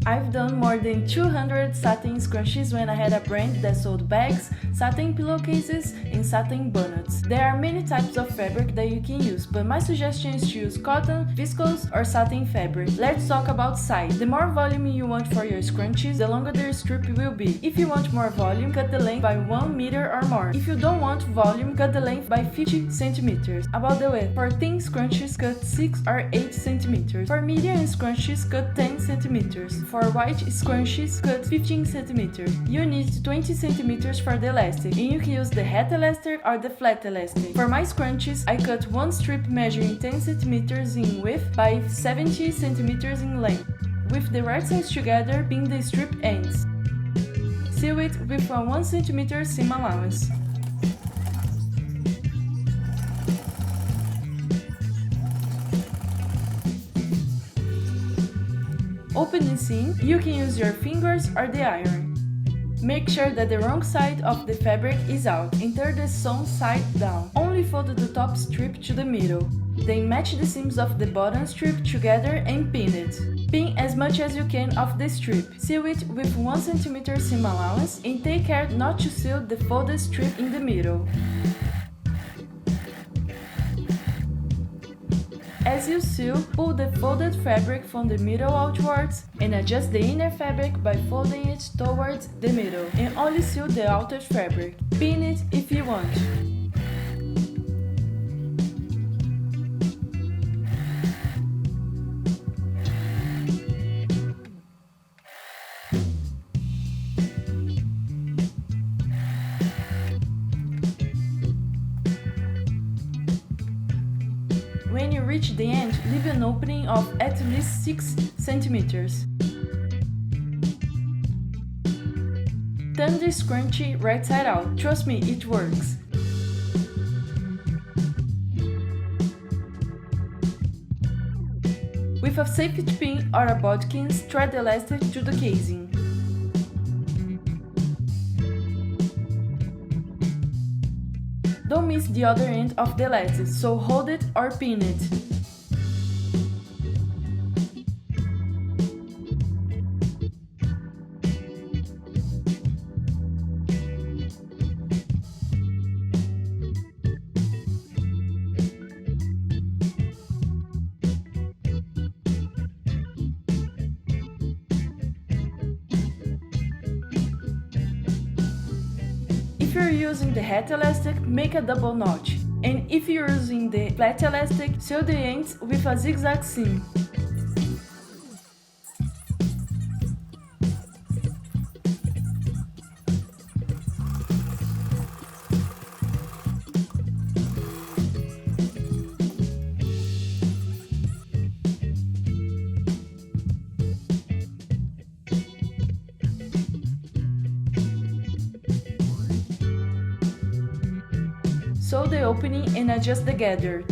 I've done more than 200 satin scrunchies when I had a brand that sold bags, satin pillowcases, and satin bonnets. There are many types of fabric that you can use, but my suggestion is to use cotton, viscose, or satin fabric. Let's talk about size. The more volume you want for your scrunchies, the longer the strip will be. If you want more volume, cut the length by 1 meter or more. If you don't want volume, cut the length by 50 centimeters. About the width, for thin scrunchies, cut 6 or 8 centimeters. For medium scrunchies, cut 10 centimeters. For white scrunchies, cut 15 centimeters. You need 20 centimeters for the elastic, and you can use the hat elastic or the flat elastic. For my scrunchies, I cut one strip measuring 10 centimeters in width by 70 centimeters in length, with the right sides together being the strip ends. Seal it with a 1 cm seam allowance. Open the seam, you can use your fingers or the iron. Make sure that the wrong side of the fabric is out and turn the sewn side down. Only fold the top strip to the middle. Then match the seams of the bottom strip together and pin it. Pin as much as you can of the strip. Seal it with 1 cm seam allowance and take care not to seal the folded strip in the middle. As you sew, pull the folded fabric from the middle outwards and adjust the inner fabric by folding it towards the middle, and only sew the outer fabric. Pin it if you want. When you reach the end, leave an opening of at least 6 centimeters. Turn the scrunchie right side out. Trust me, it works. With a safety pin or a bodkin, thread the elastic to the casing. Don't miss the other end of the elastic, so hold it or pin it. If you're using the hat elastic, make a double notch, and if you're using the flat elastic, sew the ends with a zigzag seam. Sew the opening and adjust the gather.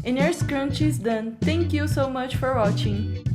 And your scrunchie is done. Thank you so much for watching.